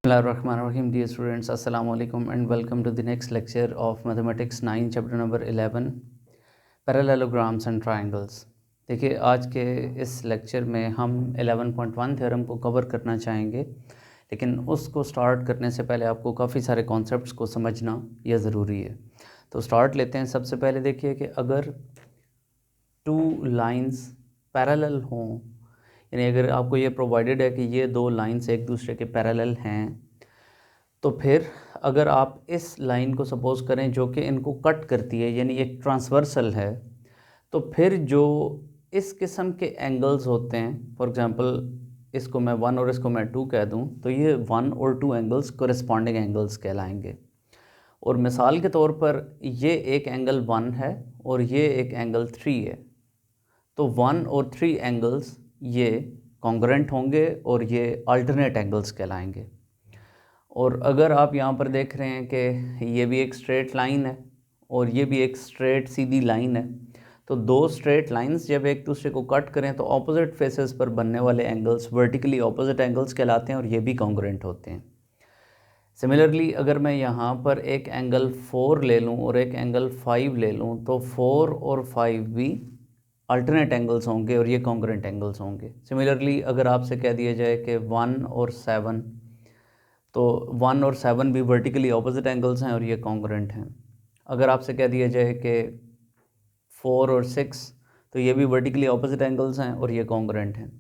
Bismillahirrahmanirrahim. Dear students, Assalamu alaikum and welcome to the next lecture of Mathematics 9 chapter number 11 Parallelograms and Triangles. देखिए आज के इस lecture में हम 11.1 theorem को कवर करना चाहेंगे, लेकिन उसको स्टार्ट करने से पहले आपको काफ़ी सारे कॉन्सेप्ट्स को समझना यह ज़रूरी है। तो स्टार्ट लेते हैं। सबसे पहले देखिए कि अगर टू लाइंस पैरेलल हों, यानी अगर आपको ये प्रोवाइडेड है कि ये दो लाइंस एक दूसरे के पैरेलल हैं, तो फिर अगर आप इस लाइन को सपोज़ करें जो कि इनको कट करती है, यानी एक ट्रांसवर्सल है, तो फिर जो इस किस्म के एंगल्स होते हैं, फॉर एग्जांपल इसको मैं 1 और इसको मैं 2 कह दूं, तो ये 1 और 2 एंगल्स कोरिस्पॉन्डिंग एंगल्स कहलाएंगे। और मिसाल के तौर पर ये एक एंगल 1 है और ये एक एंगल 3 है, तो 1 और 3 एंगल्स ये कॉन्ग्रुएंट होंगे और ये अल्टरनेट एंगल्स कहलाएंगे। और अगर आप यहाँ पर देख रहे हैं कि ये भी एक स्ट्रेट लाइन है और ये भी एक स्ट्रेट सीधी लाइन है, तो दो स्ट्रेट लाइंस जब एक दूसरे को कट करें तो ऑपोजिट फेसेस पर बनने वाले एंगल्स वर्टिकली ऑपोजिट एंगल्स कहलाते हैं और ये भी कॉन्ग्रुएंट होते हैं। सिमिलरली अगर मैं यहाँ पर एक एंगल 4 ले लूँ और एक एंगल 5 ले लूँ, तो 4 और 5 भी अल्टरनेट एंगल्स होंगे और ये कॉन्ग्रुएंट एंगल्स होंगे। सिमिलरली अगर आपसे कह दिया जाए कि 1 और 7, तो 1 और 7 भी वर्टिकली ऑपोजिट एंगल्स हैं और ये कॉन्ग्रुएंट हैं। अगर आपसे कह दिया जाए कि 4 और 6, तो ये भी वर्टिकली ऑपोजिट एंगल्स हैं और ये कॉन्ग्रुएंट हैं।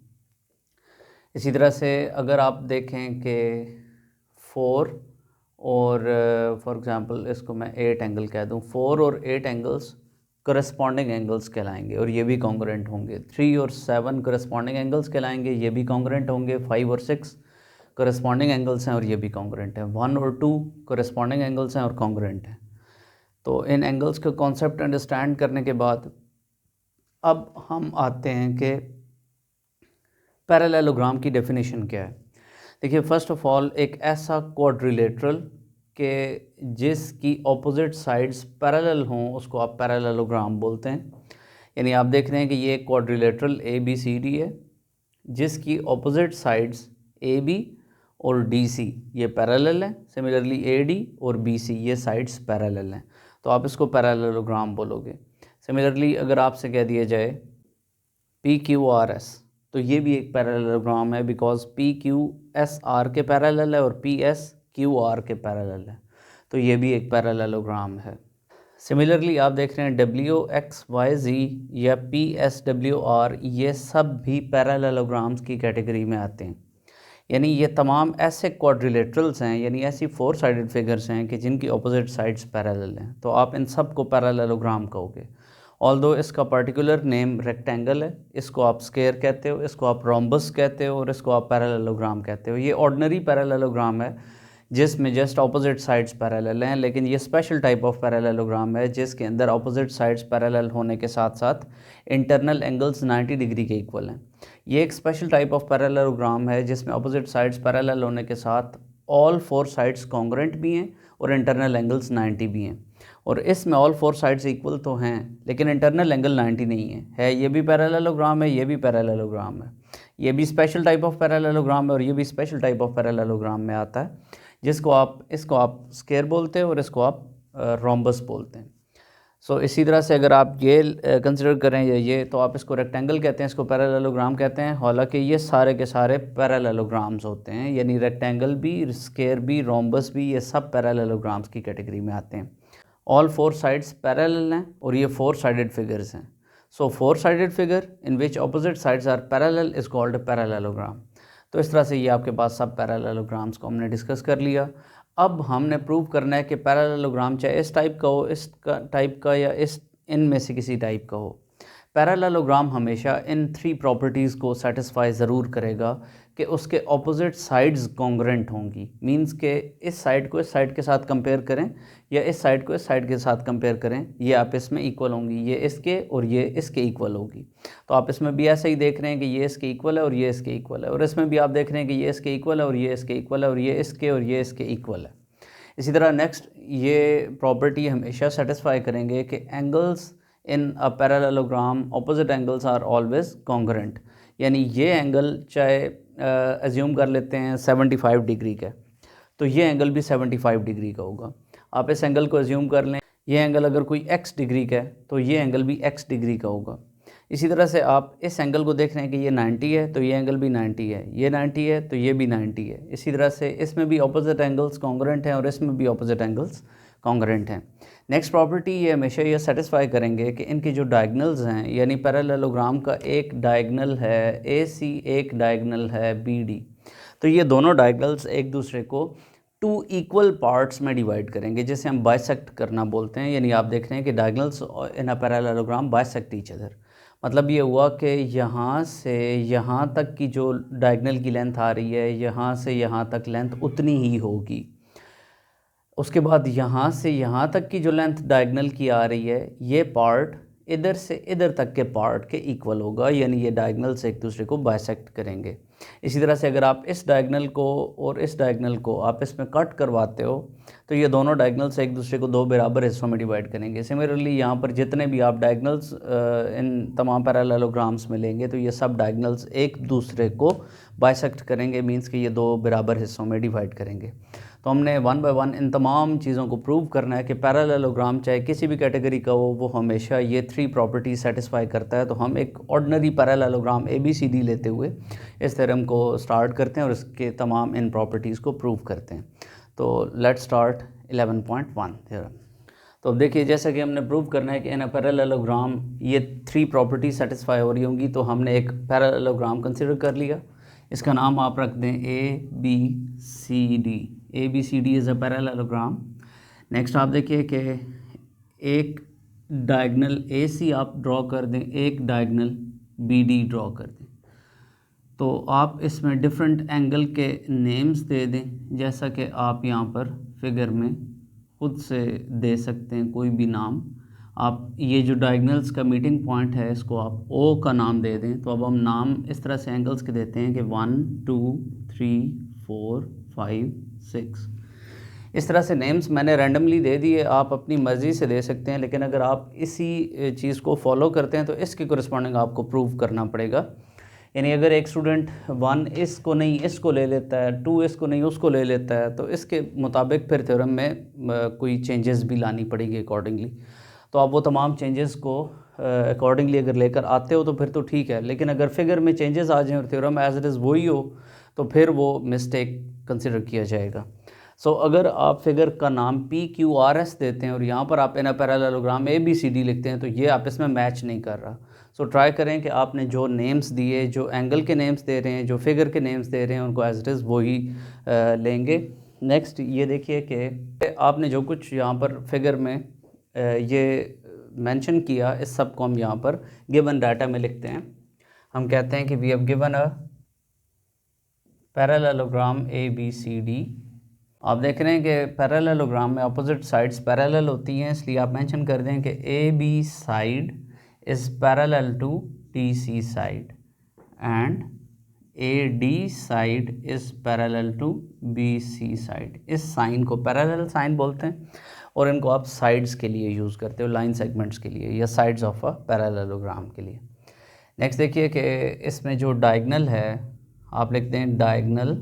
इसी तरह से अगर आप देखें कि 4 और फॉर एग्जांपल इसको मैं 8 एंगल कह दूं, 4 और 8 एंगल्स करस्पॉन्डिंग एंगल्स कहलाएंगे और ये भी कॉन्ग्रुएंट होंगे। 3 और 7 करस्पॉन्डिंग एंगल्स कहलाएंगे, ये भी कॉन्ग्रुएंट होंगे। 5 और 6 करस्पॉन्डिंग एंगल्स हैं और ये भी कॉन्ग्रुएंट हैं। 1 और 2 करस्पॉन्डिंग एंगल्स हैं और कॉन्ग्रुएंट हैं। तो इन एंगल्स का कॉन्सेप्ट अंडरस्टैंड करने के बाद अब हम आते हैं कि पैरेललोग्राम की डेफिनेशन क्या है। देखिए, फर्स्ट ऑफ ऑल एक ऐसा क्वाड्रिलेटरल के जिसकी ऑपोजिट साइड्स पैरेलल हों उसको आप पैरेललोग्राम बोलते हैं। यानी आप देख रहे हैं कि ये क्वाड्रिलेटरल ABCD है जिसकी ऑपोजिट साइड्स AB और DC ये पैरेलल हैं। सिमिलरली AD और BC ये साइड्स पैरेलल हैं, तो आप इसको पैरेललोग्राम बोलोगे। सिमिलरली अगर आपसे कह दिया जाए PQRS, तो ये भी एक पैरेललोग्राम है, बिकॉज PQSR के पैरेलल है और PSQR के पैरेलल है, तो ये भी एक पैरेललोग्राम है। सिमिलरली आप देख रहे हैं WXYZ या PSWR, ये सब भी पैरेललोग्राम्स की कैटेगरी में आते हैं। यानी ये तमाम ऐसे क्वाड्रिलेटरल्स हैं, यानी ऐसी 4 साइडेड फिगर्स हैं कि जिनकी ऑपोजिट साइड्स पैरेलल हैं, तो आप इन सब को पैरेललोग्राम कहोगे। ऑल्दो इसका पर्टिकुलर नेम रेक्टेंगल है, इसको आप स्क्वायर कहते हो, इसको आप रोम्बस कहते हो और इसको आप पैरेललोग्राम कहते हो। ये ऑर्डिनरी पैरेललोग्राम है जिसमें जस्ट ऑपोजिट साइड्स पैरेलल हैं, लेकिन ये स्पेशल टाइप ऑफ पैरेललोग्राम है जिसके अंदर ऑपोजिट साइड्स पैरेलल होने के साथ साथ इंटरनल एंगल्स 90 डिग्री के इक्वल हैं। ये एक स्पेशल टाइप ऑफ पैरेललोग्राम है जिसमें ऑपोजिट साइड्स पैरेलल होने के साथ ऑल 4 साइड्स कॉन्ग्रुएंट भी हैं और इंटरनल एंगल्स 90 भी हैं। और इसमें ऑल 4 साइड्स इक्वल तो हैं लेकिन इंटरनल एंगल 90 नहीं है। ये भी पैरेललोग्राम है, ये भी पैरेललोग्राम है, ये भी स्पेशल टाइप ऑफ पैरेललोग्राम है और ये भी स्पेशल टाइप ऑफ पैरेललोग्राम में आता है, इसको आप स्क्वायर बोलते हैं और इसको आप रोम्बस बोलते हैं। सो इसी तरह से अगर आप ये कंसिडर करें ये, तो आप इसको रेक्टेंगल कहते हैं, इसको पैरेललोग्राम कहते हैं। हालांकि ये सारे के सारे पैरेललोग्राम्स होते हैं, यानी रेक्टेंगल भी, स्क्वायर भी, रोम्बस भी, ये सब पैरेललोग्राम्स की कैटेगरी में आते हैं। ऑल 4 साइड्स पैरेलल हैं और ये 4 साइडेड फिगर्स हैं। So 4 sided figure in which opposite sides are parallel is called parallelogram. तो इस तरह से ये आपके पास सब पैरेललोग्राम्स को हमने डिस्कस कर लिया। अब हमने प्रूव करना है कि पैरेललोग्राम चाहे इस टाइप का हो, इस टाइप का, या इनमें से किसी टाइप का हो, पैरेललोग्राम हमेशा इन 3 प्रॉपर्टीज़ को सेटिस्फाई ज़रूर करेगा कि उसके ऑपोजिट साइड्स कॉन्ग्रुएंट होंगी। मींस के इस साइड को इस साइड के साथ कंपेयर करें या इस साइड को इस साइड के साथ कंपेयर करें, ये आपस में इक्वल होंगी, ये इसके और ये इसके इक्वल होगी। तो आप इसमें भी ऐसे ही देख रहे हैं कि ये इसके इक्वल है और ये इसके इक्वल है, और इसमें भी आप देख रहे हैं कि ये इसके इक्वल है और ये इसके इक्वल है और ये इसके और ये इसके इक्वल है। इसी तरह नेक्स्ट ये प्रॉपर्टी हमेशा सेटिस्फाई करेंगे कि angles in a parallelogram opposite angles are always congruent. यानी ये एंगल चाहे एज्यूम कर लेते हैं 75 डिग्री का, तो ये एंगल भी 75 डिग्री का होगा। आप इस एंगल को एज्यूम कर लें, ये एंगल अगर कोई x डिग्री का है तो ये एंगल भी x डिग्री का होगा। इसी तरह से आप इस एंगल को देख रहे हैं कि ये 90 है तो ये एंगल भी 90 है, ये 90 है तो ये भी 90 है। इसी तरह से इसमें भी ऑपोजिट एंगल्स कॉन्ग्रुएंट हैं और इसमें भी ऑपोजिट एंगल्स कॉन्ग्रुएंट हैं। नेक्स्ट प्रॉपर्टी ये हमेशा ये सेटिस्फाई करेंगे कि इनकी जो डायगनल्स हैं, यानी पैरेललोग्राम का एक डायगनल है AC, एक डायगनल है BD, तो ये दोनों डायगनल्स एक दूसरे को 2 इक्वल पार्ट्स में डिवाइड करेंगे, जिसे हम बाइसेक्ट करना बोलते हैं। यानी आप देख रहे हैं कि diagonals in a parallelogram bisect each other. मतलब ये हुआ कि यहाँ से यहाँ तक की जो डायगनल की लेंथ आ रही है, यहाँ से यहाँ तक लेंथ उतनी ही होगी। उसके बाद यहाँ से यहाँ तक की जो लेंथ डायगनल की आ रही है, ये पार्ट इधर से इधर तक के पार्ट के इक्वल होगा, यानी ये डायगनल से एक दूसरे को बाइसेक्ट करेंगे। इसी तरह से अगर आप इस डायगनल को और इस डायगनल को आप इसमें कट करवाते हो तो ये दोनों डायगनल से एक दूसरे को 2 बराबर हिस्सों में डिवाइड करेंगे। सिमिलरली यहाँ पर जितने भी आप डायगनल्स इन तमाम पैरेललोग्राम्स में लेंगे तो ये सब डायगनल्स एक दूसरे को बाइसेक्ट करेंगे, मींस कि ये 2 बराबर हिस्सों में डिवाइड करेंगे। तो हमने 1 बाय 1 इन तमाम चीज़ों को प्रूव करना है कि पैरेललोग्राम चाहे किसी भी कैटेगरी का हो, वो हमेशा ये 3 प्रॉपर्टी सेटिस्फाई करता है। तो हम एक ऑर्डिनरी पैरेललोग्राम ABCD लेते हुए इस थ्योरम को स्टार्ट करते हैं और इसके तमाम इन प्रॉपर्टीज़ को प्रूव करते हैं। तो लेट्स स्टार्ट 11.1 थ्योरम। तो अब देखिए, जैसा कि हमने प्रूव करना है कि इन अ पैरेललोग्राम ये 3 प्रॉपर्टी सेटिस्फाई हो रही होंगी, तो हमने एक पैरेललोग्राम कंसिडर कर लिया। इसका नाम आप रख दें ABCD। ABCD is a parallelogram. Next आप देखिए कि एक डायगनल AC आप ड्रॉ कर दें, एक डायगनल BD ड्रॉ कर दें। तो आप इसमें डिफरेंट एंगल के नेम्स दे दें, जैसा कि आप यहाँ पर फिगर में खुद से दे सकते हैं कोई भी नाम। आप ये जो डायगनल्स का मीटिंग पॉइंट है इसको आप O का नाम दे दें। तो अब हम नाम इस तरह से एंगल्स के देते हैं कि 1 2 3 4 5 6। इस तरह से नेम्स मैंने रैंडमली दे दिए, आप अपनी मर्ज़ी से दे सकते हैं, लेकिन अगर आप इसी चीज़ को फॉलो करते हैं तो इसके कोरिस्पॉन्डिंग आपको प्रूव करना पड़ेगा। यानी अगर एक स्टूडेंट 1 इसको नहीं इसको ले लेता है, 2 इसको नहीं उसको ले लेता है, तो इसके मुताबिक फिर थ्योरम में कोई चेंजेस भी लानी पड़ेगी अकॉर्डिंगली। तो आप वो तमाम चेंजेस को अकॉर्डिंगली अगर लेकर आते हो तो फिर तो ठीक है, लेकिन अगर फिगर में चेंजेस आ जाएँ और थ्योरम एज इट इज़ वही हो तो फिर वो मिस्टेक कंसिडर किया जाएगा। सो अगर आप फिगर का नाम PQRS देते हैं और यहाँ पर आप इन अ पैरेललोग्राम ABCD लिखते हैं तो ये आप इसमें मैच नहीं कर रहा। सो ट्राई करें कि आपने जो नेम्स दिए, जो एंगल के नेम्स दे रहे हैं, जो फिगर के नेम्स दे रहे हैं, उनको एज इट इज़ वही लेंगे। नेक्स्ट ये देखिए कि आपने जो कुछ यहाँ पर फिगर में ये मेंशन किया, इस सब को हम यहाँ पर गिवन डाटा में लिखते हैं। हम कहते हैं कि we have given a parallelogram ABCD। आप देख रहे हैं कि पैरेललोग्राम में अपोजिट साइड्स पैरेलल होती हैं, इसलिए आप मेंशन कर दें कि AB side is parallel to DC side and AD side is parallel to BC side. इस साइन को पैरेलल साइन बोलते हैं और इनको आप साइड्स के लिए यूज़ करते हो, लाइन सेगमेंट्स के लिए या साइड्स ऑफ अ पैरेललोग्राम के लिए। नेक्स्ट देखिए कि इसमें जो डायगनल है आप लिखते हैं diagonal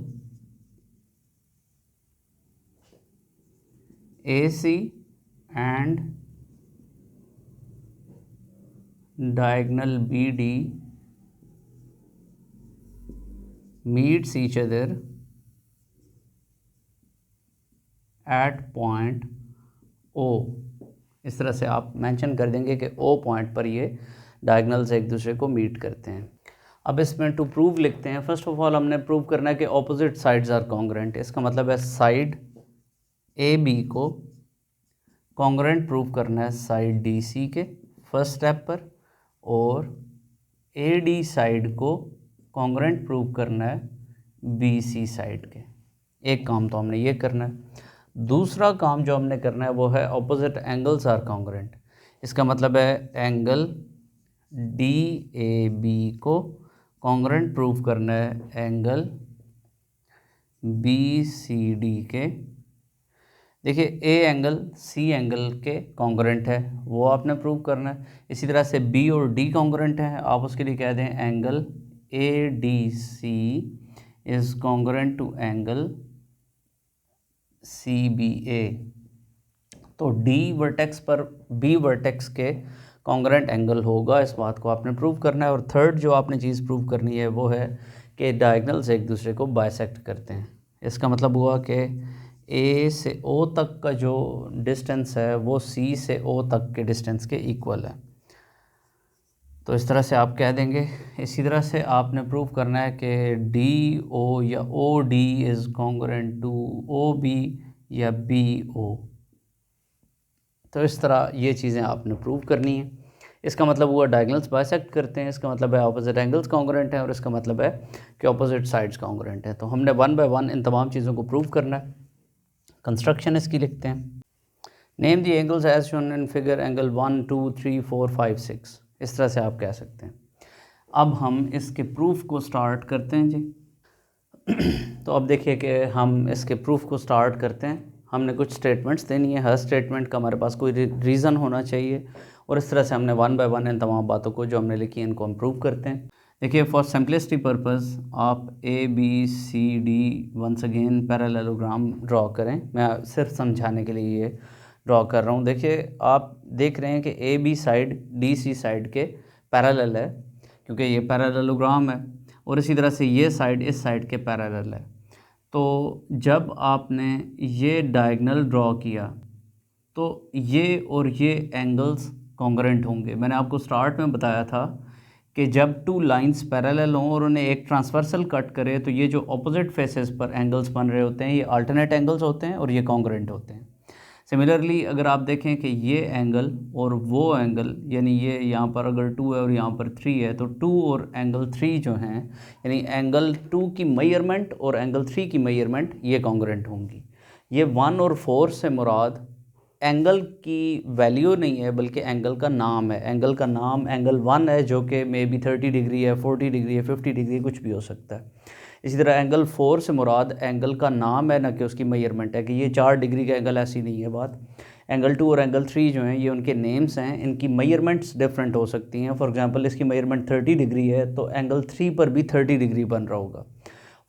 AC and diagonal BD meets each other at point O। इस तरह से आप मेंशन कर देंगे कि O पॉइंट पर ये डायगनल्स एक दूसरे को मीट करते हैं। अब इसमें टू प्रूव लिखते हैं। फर्स्ट ऑफ ऑल हमने प्रूव करना है कि ऑपोजिट साइड्स आर कॉन्ग्रुएंट। इसका मतलब है साइड AB को कॉन्ग्रुएंट प्रूव करना है साइड DC के फर्स्ट स्टेप पर, और AD साइड को कॉन्ग्रुएंट प्रूव करना है BC साइड के। एक काम तो हमने ये करना है। दूसरा काम जो हमने करना है वो है ऑपोजिट एंगल्स आर कॉन्ग्रुएंट। इसका मतलब है एंगल DAB को कॉन्ग्रुएंट प्रूव करना है एंगल BCD के। देखिए A एंगल C एंगल के कॉन्ग्रुएंट है, वो आपने प्रूव करना है। इसी तरह से B और D कॉन्ग्रुएंट है, आप उसके लिए कह दें angle ADC is congruent to angle CBA, तो D वर्टेक्स पर B वर्टेक्स के कॉन्ग्रेंट एंगल होगा। इस बात को आपने प्रूव करना है। और थर्ड जो आपने चीज़ प्रूव करनी है वो है कि डायगनल्स एक दूसरे को बाइसेक्ट करते हैं। इसका मतलब हुआ कि A से O तक का जो डिस्टेंस है वो C से O तक के डिस्टेंस के इक्वल है। तो इस तरह से आप कह देंगे। इसी तरह से आपने प्रूव करना है कि DO या OD is congruent to OB या BO। तो इस तरह ये चीज़ें आपने प्रूव करनी है। इसका मतलब हुआ डायगनल्स बाइसेक्ट करते हैं, इसका मतलब है ऑपोजिट एंगल्स कॉन्ग्रुएंट हैं, और इसका मतलब है कि ऑपोजिट साइड्स कॉन्ग्रुएंट हैं। तो हमने वन बाय वन इन तमाम चीज़ों को प्रूव करना है। कंस्ट्रक्शन इसकी लिखते हैं। Name the angles as shown in figure, angle 1 2 3 4 5 6। इस तरह से आप कह सकते हैं। अब हम इसके प्रूफ को स्टार्ट करते हैं जी। तो अब देखिए कि हम इसके प्रूफ को स्टार्ट करते हैं। हमने कुछ स्टेटमेंट्स देनी है, हर स्टेटमेंट का हमारे पास कोई रीज़न होना चाहिए, और इस तरह से हमने वन बाय वन इन तमाम बातों को जो हमने लिखी है इनको हम प्रूव करते हैं। देखिए, फॉर सिंपलिसिटी पर्पस आप ABCD once again parallelogram draw करें। मैं सिर्फ समझाने के लिए ये ड्रॉ कर रहा हूँ। देखिए, आप देख रहे हैं कि AB साइड DC साइड के पैरेलल है, क्योंकि ये पैरेललोग्राम है, और इसी तरह से ये साइड इस साइड के पैरेलल है। तो जब आपने ये डायगोनल ड्रॉ किया तो ये और ये एंगल्स कॉन्ग्रुएंट होंगे। मैंने आपको स्टार्ट में बताया था कि जब टू लाइंस पैरेलल हों और उन्हें एक ट्रांसवर्सल कट करे तो ये जो ऑपोजिट फेसेस पर एंगल्स बन रहे होते हैं ये अल्टरनेट एंगल्स होते हैं और ये कॉन्ग्रुएंट होते हैं। सिमिलरली अगर आप देखें कि ये एंगल और वो एंगल, यानी ये यहाँ पर अगर 2 है और यहाँ पर 3 है, तो 2 और एंगल 3 जो हैं, यानी एंगल 2 की मेजरमेंट और एंगल 3 की मेजरमेंट ये कॉन्ग्रुएंट होंगी। ये 1 और 4 से मुराद एंगल की वैल्यू नहीं है, बल्कि एंगल का नाम है। एंगल का नाम एंगल 1 है, जो कि मे बी 30 डिग्री है, 40 डिग्री है, 50 डिग्री, कुछ भी हो सकता है। इसी तरह एंगल 4 से मुराद एंगल का नाम है, ना कि उसकी मेजरमेंट है कि ये 4 डिग्री का एंगल, ऐसी नहीं है बात। एंगल 2 और एंगल 3 जो हैं ये उनके नेम्स हैं, इनकी मेजरमेंट्स डिफरेंट हो सकती हैं। फॉर एग्जांपल इसकी मेजरमेंट 30 डिग्री है तो एंगल 3 पर भी 30 डिग्री बन रहा होगा।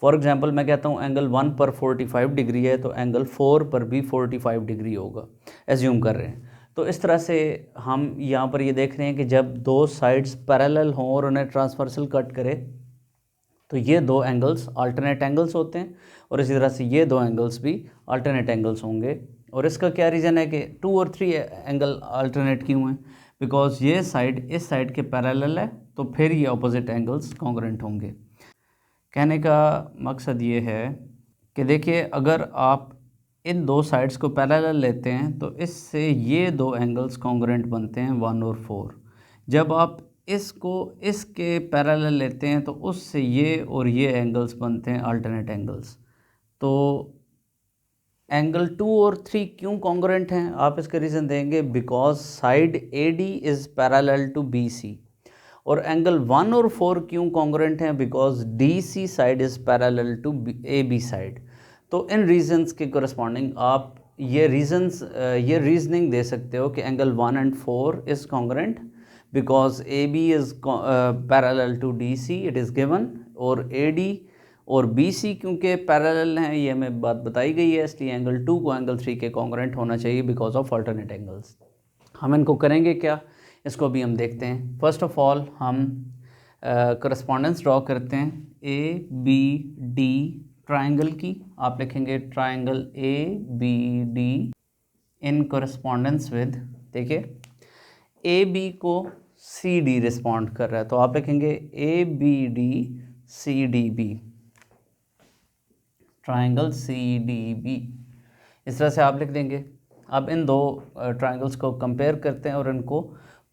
फॉर एग्जांपल मैं कहता हूँ एंगल 1 पर 45 डिग्री है तो एंगल 4 पर भी 45 डिग्री होगा, एज्यूम कर रहे हैं। तो इस तरह से हम यहाँ पर ये देख रहे हैं कि जब दो साइड्स पैरेलल हों और उन्हें ट्रांसवर्सल कट करे तो ये दो एंगल्स अल्टरनेट एंगल्स होते हैं, और इसी तरह से ये दो एंगल्स भी अल्टरनेट एंगल्स होंगे। और इसका क्या रीज़न है कि 2 और 3 एंगल अल्टरनेट क्यों हैं? बिकॉज ये साइड इस साइड के पैरेलल है, तो फिर ये ऑपोजिट एंगल्स कॉन्ग्रुएंट होंगे। कहने का मकसद ये है कि देखिए, अगर आप इन दो साइड्स को पैरेलल लेते हैं तो इससे ये दो एंगल्स कॉन्ग्रुएंट बनते हैं 1 और 4। जब आप इसको इसके पैरेलल लेते हैं तो उससे ये और ये एंगल्स बनते हैं अल्टरनेट एंगल्स। तो एंगल 2 और 3 क्यों कॉन्ग्रुएंट हैं? आप इसका रीज़न देंगे because side AD is parallel to BC। और एंगल 1 और 4 क्यों कॉन्ग्रुएंट हैं? Because DC side is parallel to AB side. तो इन रीजंस के करस्पॉन्डिंग आप ये रीजनिंग दे सकते हो कि angle 1 and 4 is congruent because AB is parallel to DC, it is given, और AD और BC क्योंकि पैरेलल हैं, ये हमें बात बताई गई है, इसलिए एंगल 2 को एंगल 3 के कॉन्ग्रुएंट होना चाहिए बिकॉज ऑफ अल्टरनेट एंगल्स। हम इनको करेंगे क्या, इसको भी हम देखते हैं। फर्स्ट ऑफ ऑल हम करस्पॉन्डेंस ड्रॉ करते हैं ABD ट्राइंगल की। आप लिखेंगे triangle ABD in correspondence with, देखिए AB को CD रिस्पॉन्ड कर रहा है, तो आप लिखेंगे ABD CDB, ट्राइंगल CDB। इस तरह से आप लिख देंगे। अब इन दो ट्राइंगल्स को कंपेयर करते हैं और इनको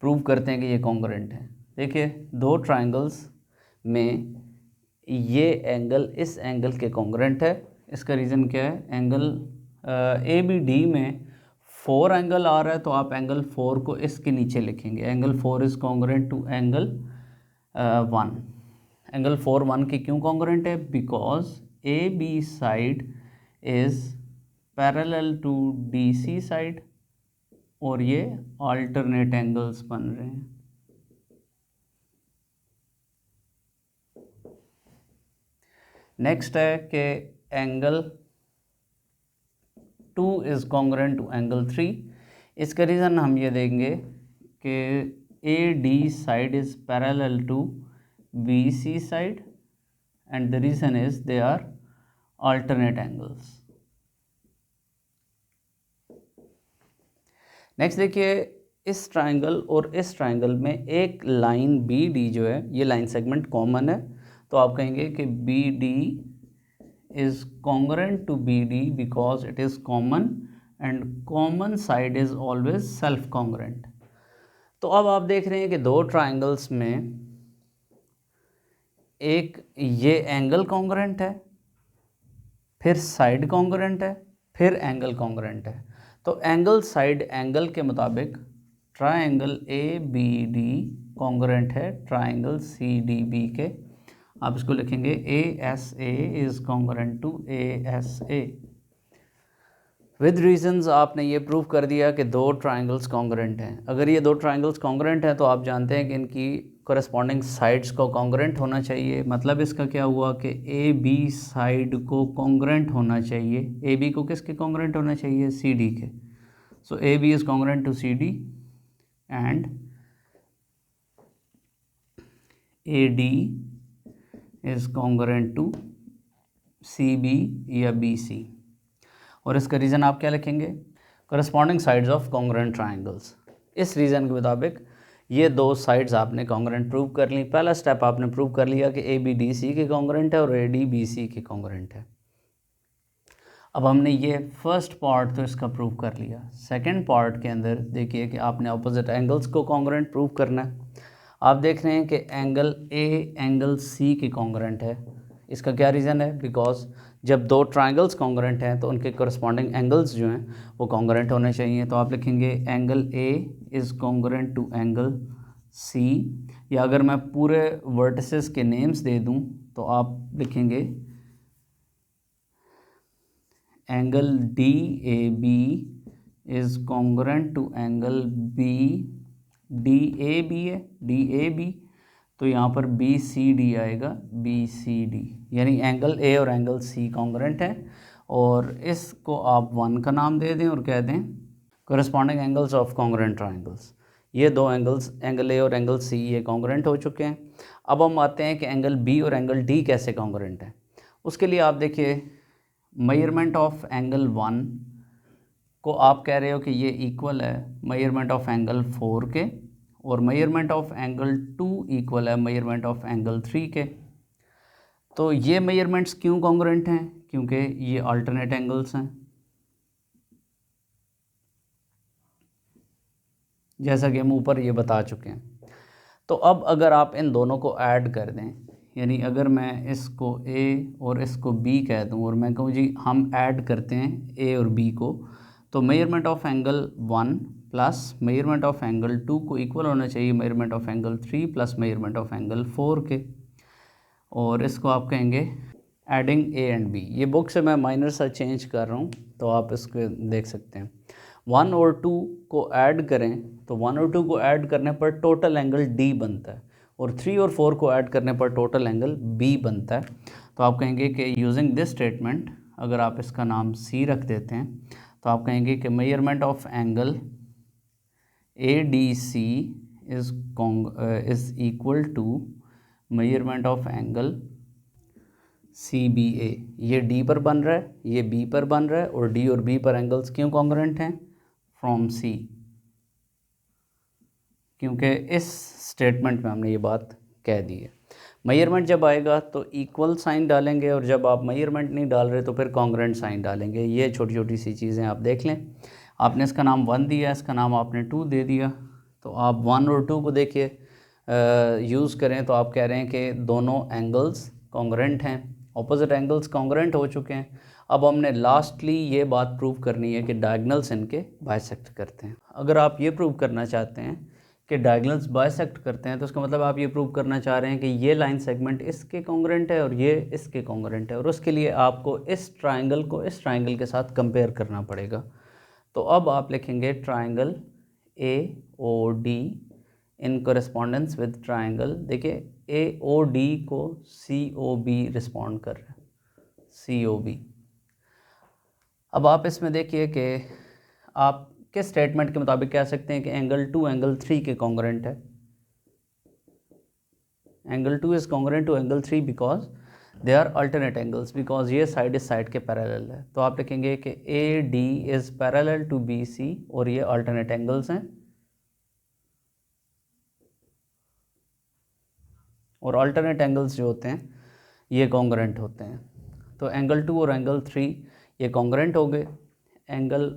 प्रूव करते हैं कि ये कॉन्ग्रुएंट हैं। देखिए, दो ट्राइंगल्स में ये एंगल इस एंगल के कॉन्ग्रुएंट है। इसका रीज़न क्या है? एंगल ABD में 4 एंगल आ रहा है, तो आप एंगल 4 को इसके नीचे लिखेंगे। Angle 4 is congruent to angle 1। Angle 4 1 की क्यों कॉन्ग्रुएंट है? Because AB side is parallel to DC side, और ये अल्टरनेट एंगल्स बन रहे हैं। नेक्स्ट है कि angle 2 is congruent to angle 3। इसका रीज़न हम ये देंगे कि AD side is parallel to BC side and the reason is they are alternate angles। Next देखिए, इस ट्राइंगल और इस ट्राइंगल में एक लाइन BD जो है, ये लाइन सेगमेंट कॉमन है, तो आप कहेंगे कि BD is congruent to BD because it is common and common side is always self congruent। तो अब आप देख रहे हैं कि दो ट्राइंगल्स में एक ये एंगल कॉन्ग्रुएंट है, फिर साइड कॉन्ग्रुएंट है, फिर एंगल कॉन्ग्रुएंट है। तो एंगल साइड एंगल के मुताबिक ट्राइंगल ABD कॉन्ग्रुएंट है ट्राइंगल CDB के। आप इसको लिखेंगे ASA is congruent to ASA। With reasons आपने ये प्रूव कर दिया कि दो ट्राइंगल्स कॉन्ग्रुएंट हैं। अगर ये दो ट्राइंगल्स कॉन्ग्रुएंट हैं तो आप जानते हैं कि इनकी कॉरेस्पॉन्डिंग साइड्स को कॉन्ग्रुएंट होना चाहिए। मतलब इसका क्या हुआ कि AB साइड को कॉन्ग्रुएंट होना चाहिए। AB को किसके कॉन्ग्रुएंट होना चाहिए? CD के। So AB is congruent to CD and AD is congruent to CB या BC। और इसका रीज़न आप क्या लिखेंगे? Corresponding sides of congruent triangles. इस रीज़न के मुताबिक ये दो साइड्स आपने कॉन्ग्रुएंट प्रूव कर ली। पहला स्टेप आपने प्रूव कर लिया कि ABDC के कॉन्ग्रुएंट है और ADBC के कॉन्ग्रुएंट है। अब हमने ये फर्स्ट पार्ट तो इसका प्रूव कर लिया। सेकंड पार्ट के अंदर देखिए कि आपने ऑपोजिट एंगल्स को कॉन्ग्रुएंट प्रूव करना है। आप देख रहे हैं कि एंगल A एंगल C के कॉन्ग्रुएंट है। इसका क्या रीज़न है? बिकॉज जब दो ट्राइंगल्स कॉन्ग्रुएंट हैं तो उनके कॉरेस्पॉन्डिंग एंगल्स जो हैं वो कॉन्ग्रुएंट होने चाहिए। तो आप लिखेंगे angle A is congruent to angle C, या अगर मैं पूरे वर्टिसेस के नेम्स दे दूं तो आप लिखेंगे angle DAB is congruent to angle DAB है, DAB, तो यहाँ पर BCD आएगा, BCD, यानी एंगल A और एंगल C कॉन्ग्रुएंट है। और इसको आप 1 का नाम दे दें और कह दें corresponding angles of congruent triangles. ये दो एंगल्स एंगल A और एंगल C ये कॉन्ग्रुएंट हो चुके हैं। अब हम आते हैं कि एंगल B और एंगल D कैसे कॉन्ग्रुएंट है। उसके लिए आप देखिए मेजरमेंट ऑफ एंगल 1 को आप कह रहे हो कि ये इक्वल है मेजरमेंट ऑफ एंगल 4 के, और मेजरमेंट ऑफ एंगल 2 इक्वल है मेजरमेंट ऑफ एंगल 3 के। तो ये मेजरमेंट्स क्यों कॉन्ग्रुएंट हैं? क्योंकि ये अल्टरनेट एंगल्स हैं, जैसा कि हम ऊपर ये बता चुके हैं। तो अब अगर आप इन दोनों को ऐड कर दें, यानी अगर मैं इसको A और इसको B कह दूं और मैं कहूँ जी हम ऐड करते हैं A और B को, तो measurement of angle 1 plus measurement of angle 2 को इक्वल होना चाहिए measurement of angle 3 plus measurement of angle 4 के। और इसको आप कहेंगे एडिंग A एंड B। ये बुक से मैं माइनर सा चेंज कर रहा हूँ तो आप इसको देख सकते हैं। 1 और 2 को ऐड करें तो 1 और 2 को ऐड करने पर टोटल एंगल D बनता है, और 3 और 4 को ऐड करने पर टोटल एंगल B बनता है। तो आप कहेंगे कि यूजिंग दिस स्टेटमेंट, अगर आप इसका नाम C रख देते हैं तो आप कहेंगे कि measurement of angle ADC is equal to measurement of angle CBA। ये D पर बन रहा है, ये B पर बन रहा है, और D और B पर एंगल्स क्यों कॉन्ग्रुएंट हैं? फ्रॉम C, क्योंकि इस स्टेटमेंट में हमने ये बात कह दी है। मेजरमेंट जब आएगा तो इक्वल साइन डालेंगे, और जब आप मेजरमेंट नहीं डाल रहे तो फिर कॉन्ग्रुएंट साइन डालेंगे। ये छोटी छोटी सी चीज़ें आप देख लें। आपने इसका नाम 1 दिया, इसका नाम आपने 2 दे दिया, तो आप 1 और 2 को देखिए यूज़ करें तो आप कह रहे हैं कि दोनों एंगल्स कॉन्ग्रुएंट हैं, ऑपोजिट एंगल्स कॉन्ग्रुएंट हो चुके हैं। अब हमने लास्टली ये बात प्रूव करनी है कि डायगोनल्स इनके बाइसेक्ट करते हैं। अगर आप ये प्रूव करना चाहते हैं कि डायगोनल्स बाइसेक्ट करते हैं तो उसका मतलब आप ये प्रूव करना चाह रहे हैं कि ये लाइन सेगमेंट इसके कॉन्ग्रुएंट है और ये इसके कॉन्ग्रुएंट है, और उसके लिए आपको इस ट्राइंगल को इस ट्राइंगल के साथ कंपेयर करना पड़ेगा। तो अब आप लिखेंगे triangle AOD in correspondence with triangle. देखिए AOD को COB रिस्पॉन्ड कर रहा है, COB। अब आप इसमें देखिए कि आप किस स्टेटमेंट के मुताबिक कह सकते हैं कि एंगल 2 एंगल 3 के कॉन्ग्रुएंट है। Angle 2 is congruent to angle 3 because they are alternate angles, because ये साइड इस साइड के पैरेलल है। तो आप लिखेंगे कि A D is parallel to B C, और ये अल्टरनेट एंगल्स हैं, और अल्टरनेट एंगल्स जो होते हैं ये कॉन्ग्रुएंट होते हैं। तो एंगल 2 और एंगल 3 ये कॉन्ग्रुएंट हो गए। Angle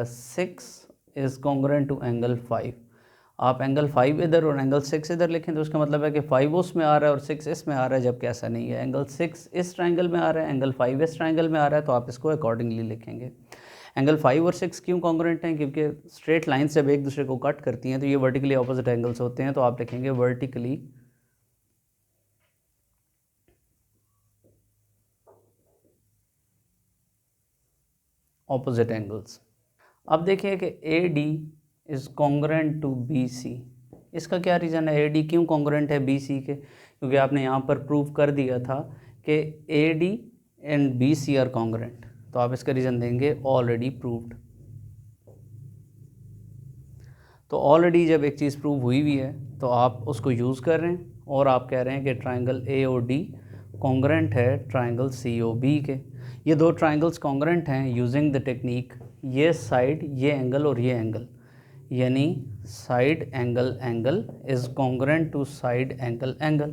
6 is congruent to angle 5। आप एंगल 5 इधर और एंगल 6 इधर लिखें तो उसका मतलब है कि 5 उसमें आ रहा है और 6 इसमें आ रहा है, जबकि ऐसा नहीं है। एंगल 6 इस ट्रायंगल में आ रहा है, एंगल 5 इस ट्रायंगल में आ रहा है, तो आप इसको अकॉर्डिंगली लिखेंगे। एंगल 5 और 6 क्यों कॉन्ग्रुएंट हैं? क्योंकि स्ट्रेट लाइन्स जब एक दूसरे को कट करती हैं तो ये वर्टिकली ऑपोजिट एंगल्स होते हैं। तो आप लिखेंगे वर्टिकली ऑपोजिट एंगल्स। अब देखिए कि A D is congruent to B C. इसका क्या रीज़न है? ए डी क्यों कॉन्ग्रुएंट है बी सी के? क्योंकि आपने यहाँ पर प्रूव कर दिया था कि A D and B C are congruent. तो आप इसका रीज़न देंगे ऑलरेडी प्रूव्ड। तो ऑलरेडी जब एक चीज़ प्रूव हुई है तो आप उसको यूज़ कर रहे हैं, और आप कह रहे हैं कि triangle A O D congruent है ट्राइंगल सी ओ बी के। ये दो ट्राइंगल्स कॉन्ग्रुएंट हैं यूजिंग द टेक्निक ये साइड, ये एंगल और ये एंगल, यानी side angle angle is congruent to side angle angle.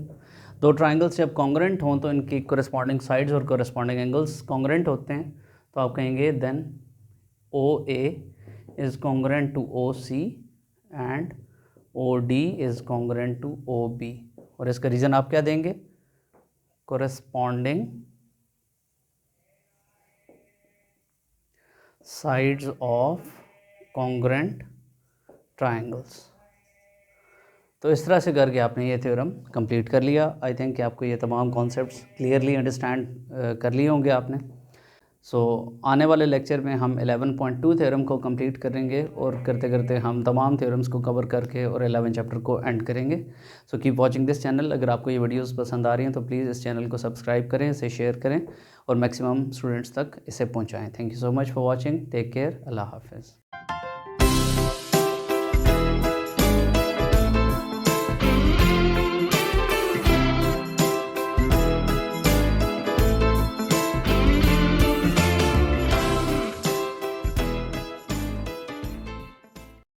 दो ट्राइंगल्स जब कॉन्ग्रुएंट हों तो इनकी कोरेस्पॉन्डिंग साइड्स और कोरेस्पॉन्डिंग एंगल्स कॉन्ग्रुएंट होते हैं। तो आप कहेंगे then O A is congruent to O C and O D is congruent to O B. और इसका रीज़न आप क्या देंगे? Corresponding sides of congruent triangles. तो इस तरह से करके आपने ये थ्योरम कंप्लीट कर लिया। आई थिंक कि आपको ये तमाम कॉन्सेप्ट्स क्लियरली अंडरस्टैंड कर लिए होंगे आपने। सो आने वाले लेक्चर में हम 11.2 थ्योरम को कंप्लीट करेंगे, और करते करते हम तमाम थ्योरम्स को कवर करके और 11 चैप्टर को एंड करेंगे। So keep watching this channel. अगर आपको ये वीडियोस पसंद आ रही हैं तो प्लीज़ इस चैनल को सब्सक्राइब करें, इसे शेयर करें और मैक्सिमम स्टूडेंट्स तक इसे पहुंचाएं। Thank you so much for watching. Take care. अल्लाह हाफिज़।